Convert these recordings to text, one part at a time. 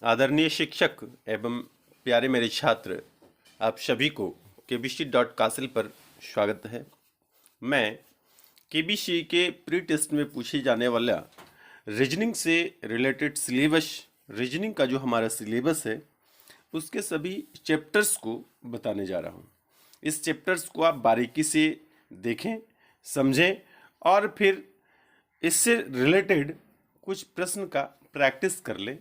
आदरणीय शिक्षक एवं प्यारे मेरे छात्र, आप सभी को KBC.Castle पर स्वागत है। मैं KBC के प्री टेस्ट में पूछे जाने वाला रीजनिंग से रिलेटेड सिलेबस, रीजनिंग का जो हमारा सिलेबस है उसके सभी चैप्टर्स को बताने जा रहा हूँ। इस चैप्टर्स को आप बारीकी से देखें, समझें और फिर इससे रिलेटेड कुछ प्रश्न का प्रैक्टिस कर लें।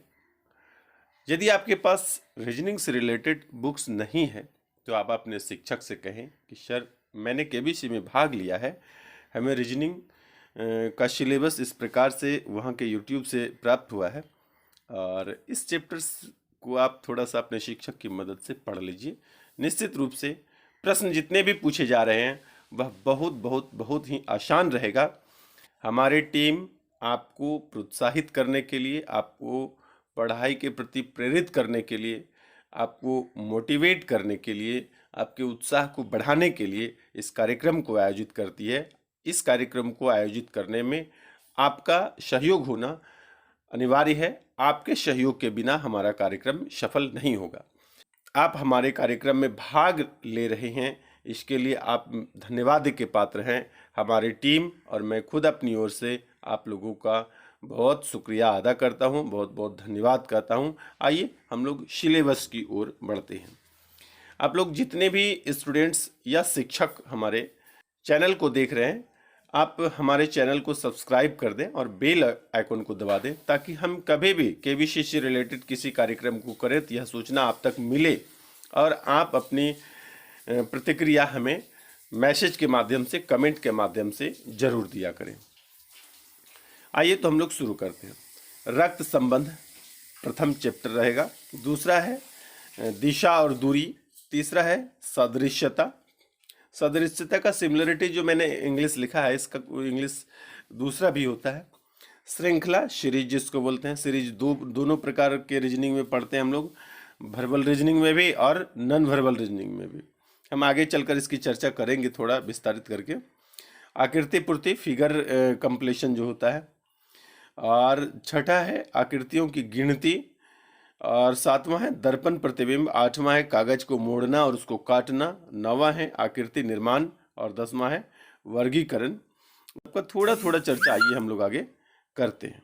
यदि आपके पास रीजनिंग से रिलेटेड बुक्स नहीं है तो आप अपने शिक्षक से कहें कि सर मैंने KBC में भाग लिया है, हमें रीजनिंग का सिलेबस इस प्रकार से वहाँ के YouTube से प्राप्त हुआ है और इस चैप्टर्स को आप थोड़ा सा अपने शिक्षक की मदद से पढ़ लीजिए। निश्चित रूप से प्रश्न जितने भी पूछे जा रहे हैं वह बहुत बहुत बहुत ही आसान रहेगा। हमारी टीम आपको प्रोत्साहित करने के लिए, आपको पढ़ाई के प्रति प्रेरित करने के लिए, आपको मोटिवेट करने के लिए, आपके उत्साह को बढ़ाने के लिए इस कार्यक्रम को आयोजित करती है। इस कार्यक्रम को आयोजित करने में आपका सहयोग होना अनिवार्य है। आपके सहयोग के बिना हमारा कार्यक्रम सफल नहीं होगा। आप हमारे कार्यक्रम में भाग ले रहे हैं, इसके लिए आप धन्यवाद के पात्र हैं। हमारी टीम और मैं खुद अपनी ओर से आप लोगों का बहुत शुक्रिया अदा करता हूं, बहुत बहुत धन्यवाद करता हूं। आइए हम लोग सिलेबस की ओर बढ़ते हैं। आप लोग जितने भी स्टूडेंट्स या शिक्षक हमारे चैनल को देख रहे हैं, आप हमारे चैनल को सब्सक्राइब कर दें और बेल आइकन को दबा दें ताकि हम कभी भी KBC से रिलेटेड किसी कार्यक्रम को करें तो यह सूचना आप तक मिले और आप अपनी प्रतिक्रिया हमें मैसेज के माध्यम से, कमेंट के माध्यम से जरूर दिया करें। आइए तो हम लोग शुरू करते हैं। रक्त संबंध प्रथम चैप्टर रहेगा। दूसरा है दिशा और दूरी। तीसरा है सदृश्यता। सदृश्यता का सिमिलरिटी जो मैंने इंग्लिश लिखा है, इसका इंग्लिश दूसरा भी होता है। श्रृंखला, सीरीज जिसको बोलते हैं। सीरीज दोनों प्रकार के रीजनिंग में पढ़ते हैं हम लोग, वर्बल रीजनिंग में भी और नॉन वर्बल रीजनिंग में भी। हम आगे चलकर इसकी चर्चा करेंगे थोड़ा विस्तारित करके। आकृति पूर्ति, फिगर कंप्लीशन जो होता है। और छठा है आकृतियों की गिनती। और सातवां है दर्पण प्रतिबिंब। आठवां है कागज को मोड़ना और उसको काटना। नौवां है आकृति निर्माण। और 10वां है वर्गीकरण। आपका थोड़ा थोड़ा चर्चा आइए हम लोग आगे करते हैं।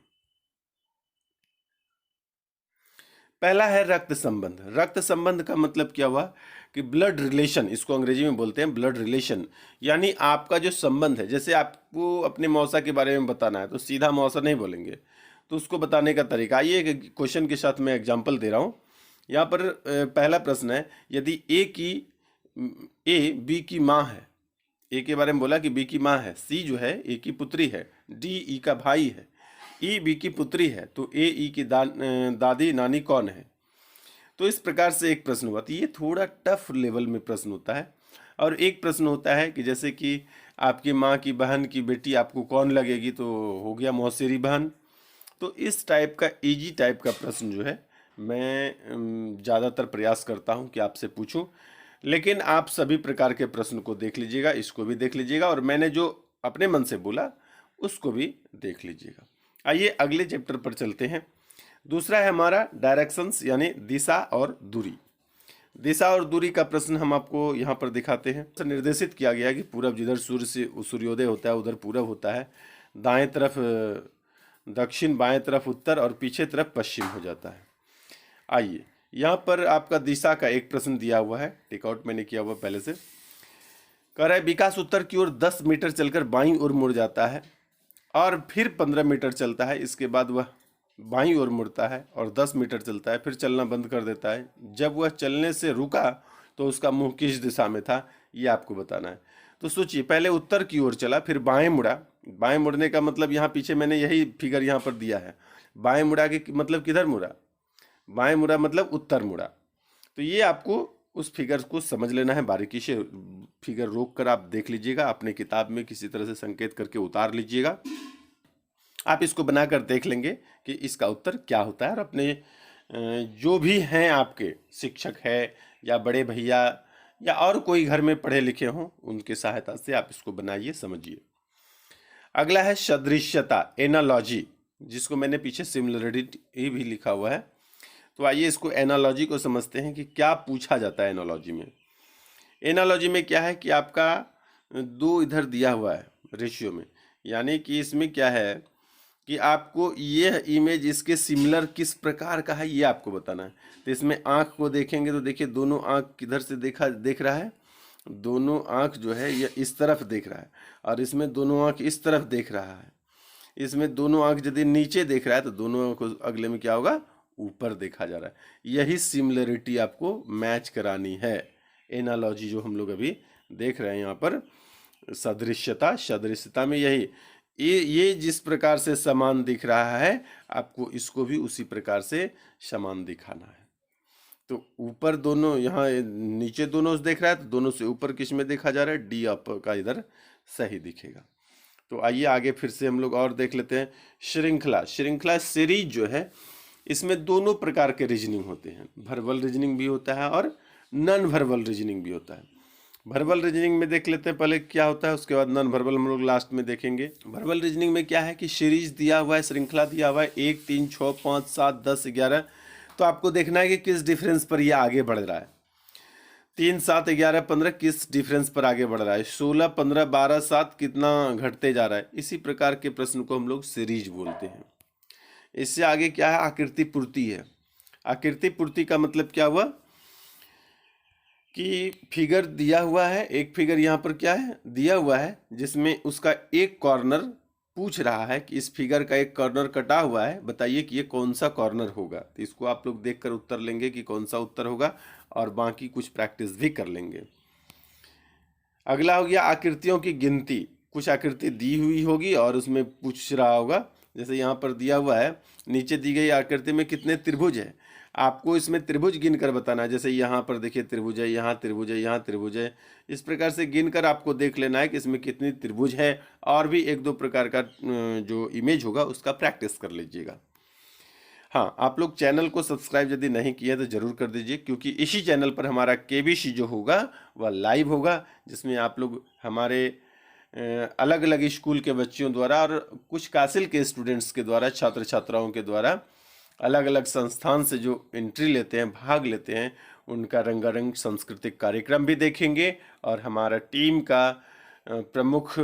पहला है रक्त संबंध। रक्त संबंध का मतलब क्या हुआ कि ब्लड रिलेशन, इसको अंग्रेजी में बोलते हैं ब्लड रिलेशन, यानी आपका जो संबंध है। जैसे आपको अपने मौसा के बारे में बताना है तो सीधा मौसा नहीं बोलेंगे, तो उसको बताने का तरीका। आइए क्वेश्चन के साथ मैं एग्जांपल दे रहा हूँ। यहाँ पर पहला प्रश्न है, यदि ए बी की माँ है। ए के बारे में बोला कि बी की माँ है। सी जो है ए की पुत्री है। डी ई का भाई है। ई बी की पुत्री है। तो ए ई की दादी नानी कौन है? तो इस प्रकार से एक प्रश्न हुआ। तो ये थोड़ा टफ लेवल में प्रश्न होता है। और एक प्रश्न होता है कि जैसे कि आपकी माँ की बहन की बेटी आपको कौन लगेगी, तो हो गया मौसेरी बहन। तो इस टाइप का इजी टाइप का प्रश्न जो है मैं ज़्यादातर प्रयास करता हूं कि आपसे पूछूं, लेकिन आप सभी प्रकार के प्रश्न को देख लीजिएगा, इसको भी देख लीजिएगा और मैंने जो अपने मन से बोला उसको भी देख लीजिएगा। आइए अगले चैप्टर पर चलते हैं। दूसरा है हमारा डायरेक्शंस, यानी दिशा और दूरी। दिशा और दूरी का प्रश्न हम आपको यहाँ पर दिखाते हैं। तो निर्देशित किया गया है कि पूरब जिधर सूर्योदय होता है उधर पूरब होता है, दाएं तरफ दक्षिण, बाएं तरफ उत्तर और पीछे तरफ पश्चिम हो जाता है। आइए यहाँ पर आपका दिशा का एक प्रश्न दिया हुआ है, टेकआउट मैंने किया हुआ पहले से। कह रहा है विकास उत्तर की ओर 10 मीटर चलकर बाईं ओर मुड़ जाता है और फिर 15 मीटर चलता है। इसके बाद वह बाईं ओर मुड़ता है और 10 मीटर चलता है, फिर चलना बंद कर देता है। जब वह चलने से रुका तो उसका मुंह किस दिशा में था, ये आपको बताना है। तो सोचिए, पहले उत्तर की ओर चला, फिर बाएं मुड़ा। बाएं मुड़ने का मतलब यहाँ पीछे मैंने यही फिगर यहाँ पर दिया है। बाएं मुड़ा के मतलब किधर मुड़ा? बाएं मुड़ा मतलब उत्तर मुड़ा। तो ये आपको उस फिगर को समझ लेना है, बारीकी से फिगर रोक कर आप देख लीजिएगा, अपने किताब में किसी तरह से संकेत करके उतार लीजिएगा। आप इसको बनाकर देख लेंगे कि इसका उत्तर क्या होता है और अपने जो भी हैं आपके शिक्षक है या बड़े भैया या और कोई घर में पढ़े लिखे हों, उनके सहायता से आप इसको बनाइए, समझिए। अगला है सदृश्यता, एनालॉजी, जिसको मैंने पीछे सिमिलरिटी भी लिखा हुआ है। तो आइए इसको एनालॉजी को समझते हैं कि क्या पूछा जाता है एनालॉजी में। एनालॉजी में क्या है कि आपका दो इधर दिया हुआ है रेशियो में, यानी कि इसमें क्या है कि आपको ये इमेज इसके सिमिलर किस प्रकार का है ये आपको बताना है। तो इसमें आँख को देखेंगे तो देखिए दोनों आँख किधर से देख रहा है, दोनों आँख जो है ये इस तरफ देख रहा है, और इसमें दोनों आँख इस तरफ देख रहा है। इसमें दोनों आँख यदि नीचे देख रहा है तो दोनों आँख अगले में क्या होगा, ऊपर देखा जा रहा है। यही सिमिलरिटी आपको मैच करानी है। एनालॉजी जो हम लोग अभी देख रहे हैं यहाँ पर, सदृश्यता में यही ये जिस प्रकार से समान दिख रहा है आपको इसको भी उसी प्रकार से समान दिखाना है। तो ऊपर दोनों, यहाँ नीचे दोनों देख रहा है तो दोनों से ऊपर किस में देखा जा रहा है, डी अप का इधर सही दिखेगा। तो आइए आगे फिर से हम लोग और देख लेते हैं। श्रृंखला सीरीज जो है इसमें दोनों प्रकार के रीजनिंग होते हैं, वर्बल रीजनिंग भी होता है और नॉन वर्बल रीजनिंग भी होता है। वर्बल रीजनिंग में देख लेते हैं पहले क्या होता है, उसके बाद नॉन वर्बल हम लोग लास्ट में देखेंगे। वर्बल रीजनिंग में क्या है कि सीरीज दिया हुआ है, श्रृंखला दिया हुआ है 1 3 6 5 7 10 11, तो आपको देखना है कि किस डिफरेंस पर यह आगे बढ़ रहा है। 3 7 11 15 किस डिफरेंस पर आगे बढ़ रहा है, 16 15 12 7 कितना घटते जा रहा है। इसी प्रकार के प्रश्न को हम लोग सीरीज बोलते हैं। इससे आगे क्या है, आकृति पूर्ति है। आकृति पूर्ति का मतलब क्या हुआ कि फिगर दिया हुआ है, एक फिगर यहाँ पर क्या है दिया हुआ है जिसमें उसका एक कॉर्नर पूछ रहा है कि इस फिगर का एक कॉर्नर कटा हुआ है, बताइए कि ये कौन सा कॉर्नर होगा। तो इसको आप लोग देखकर उत्तर लेंगे कि कौन सा उत्तर होगा, और बाकी कुछ प्रैक्टिस भी कर लेंगे। अगला हो गया आकृतियों की गिनती। कुछ आकृति दी हुई होगी और उसमें पूछ रहा होगा, जैसे यहाँ पर दिया हुआ है नीचे दी गई आकृति में कितने त्रिभुज है, आपको इसमें त्रिभुज गिनकर बताना है। जैसे यहाँ पर देखिए त्रिभुज है, यहाँ त्रिभुज है, यहाँ त्रिभुज है। इस प्रकार से गिनकर आपको देख लेना है कि इसमें कितनी त्रिभुज है, और भी एक दो प्रकार का जो इमेज होगा उसका प्रैक्टिस कर लीजिएगा। हाँ, आप लोग चैनल को सब्सक्राइब यदि नहीं किया तो ज़रूर कर दीजिए, क्योंकि इसी चैनल पर हमारा केबीसी जो होगा वह लाइव होगा, जिसमें आप लोग हमारे अलग अलग स्कूल के बच्चों द्वारा और कुछ कासिल के स्टूडेंट्स के द्वारा, छात्र छात्राओं के द्वारा अलग अलग संस्थान से जो एंट्री लेते हैं, भाग लेते हैं, उनका रंगारंग सांस्कृतिक कार्यक्रम भी देखेंगे, और हमारा टीम का प्रमुख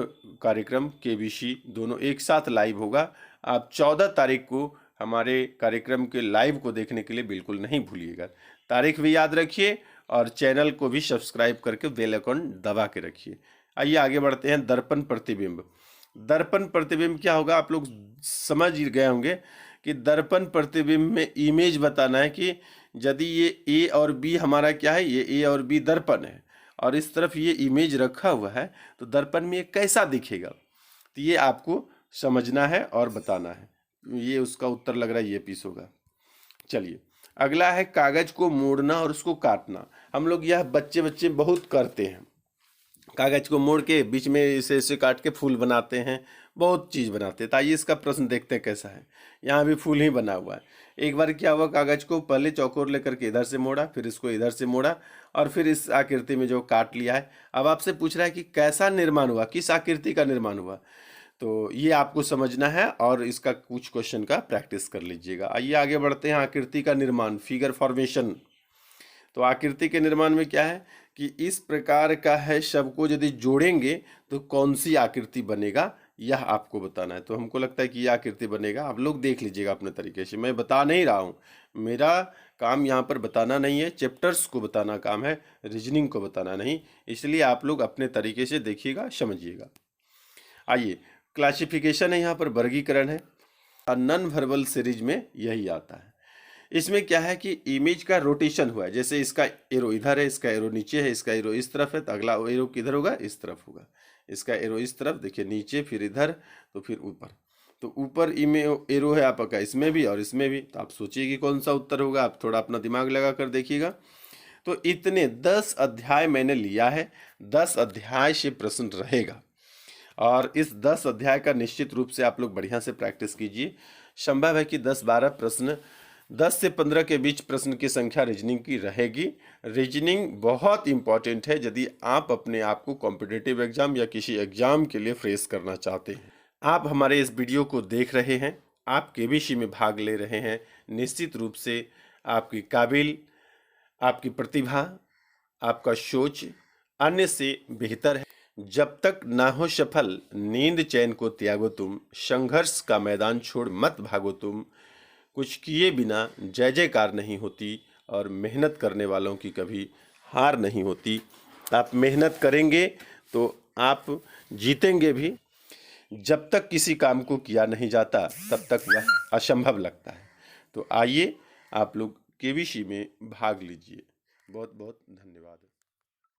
कार्यक्रम केबीसी दोनों एक साथ लाइव होगा। आप 14 तारीख को हमारे कार्यक्रम के लाइव को देखने के लिए बिल्कुल नहीं भूलिएगा। तारीख भी याद रखिए और चैनल को भी सब्सक्राइब करके बेल आइकन दबा के रखिए। आइए आगे बढ़ते हैं। दर्पण प्रतिबिंब। दर्पण प्रतिबिंब क्या होगा, आप लोग समझ गए होंगे कि दर्पण प्रतिबिंब में इमेज बताना है कि यदि ये ए और बी हमारा क्या है, ये ए और बी दर्पण है और इस तरफ ये इमेज रखा हुआ है, तो दर्पण में ये कैसा दिखेगा, तो ये आपको समझना है और बताना है। ये उसका उत्तर लग रहा है ये पीस होगा। चलिए अगला है कागज को मोड़ना और उसको काटना। हम लोग यह बच्चे बहुत करते हैं, कागज को मोड़ के बीच में इसे काट के फूल बनाते हैं, बहुत चीज़ बनाते हैं। तो आइए इसका प्रश्न देखते हैं कैसा है। यहाँ भी फूल ही बना हुआ है। एक बार क्या हुआ, कागज को पहले चौकोर लेकर के इधर से मोड़ा, फिर इसको इधर से मोड़ा और फिर इस आकृति में जो काट लिया है। अब आपसे पूछ रहा है कि कैसा निर्माण हुआ, किस आकृति का निर्माण हुआ, तो ये आपको समझना है और इसका कुछ क्वेश्चन का प्रैक्टिस कर लीजिएगा। आइए आगे बढ़ते हैं। आकृति का निर्माण, फिगर फॉर्मेशन। तो आकृति के निर्माण में क्या है कि इस प्रकार का है, सबको यदि जोड़ेंगे तो कौन सी आकृति बनेगा, यह आपको बताना है। तो हमको लगता है कि यह आकृति बनेगा, आप लोग देख लीजिएगा अपने तरीके से। मैं बता नहीं रहा हूँ, मेरा काम यहाँ पर बताना नहीं है, चैप्टर्स को बताना काम है, रीजनिंग को बताना नहीं, इसलिए आप लोग अपने तरीके से देखिएगा, समझिएगा। आइए क्लासिफिकेशन है, यहाँ पर वर्गीकरण है और नॉन वर्बल सीरीज में यही आता है। इसमें क्या है कि इमेज का रोटेशन हुआ है, जैसे इसका एरो इधर है, इसका एरो नीचे है, इसका एरो इस तरफ है, तो अगला एरो किधर होगा, इस तरफ होगा। इसका एरो इस तरफ, देखिए नीचे, फिर इधर, तो फिर ऊपर। तो ऊपर एरो है आपका इसमें भी और इसमें भी, तो आप सोचिए कि कौन सा उत्तर होगा। आप थोड़ा अपना दिमाग लगा कर देखिएगा। तो इतने 10 अध्याय मैंने लिया है, 10 अध्याय से प्रश्न रहेगा और इस 10 अध्याय का निश्चित रूप से आप लोग बढ़िया से प्रैक्टिस कीजिए। संभव है कि 10-12 प्रश्न, 10 से 15 के बीच प्रश्न की संख्या रीजनिंग की रहेगी। रीजनिंग बहुत इंपॉर्टेंट है यदि आप अपने आप को कॉम्पिटिटिव एग्जाम या किसी एग्जाम के लिए फ्रेश करना चाहते हैं। आप हमारे इस वीडियो को देख रहे हैं, आप केबीसी में भाग ले रहे हैं, निश्चित रूप से आपकी काबिल, आपकी प्रतिभा, आपका सोच अन्य से बेहतर है। जब तक ना हो सफल नींद चैन को त्यागो तुम, संघर्ष का मैदान छोड़ मत भागो तुम। कुछ किए बिना जय जयकार नहीं होती और मेहनत करने वालों की कभी हार नहीं होती। आप मेहनत करेंगे तो आप जीतेंगे भी। जब तक किसी काम को किया नहीं जाता तब तक वह असंभव लगता है। तो आइए आप लोग केबीसी में भाग लीजिए। बहुत बहुत धन्यवाद।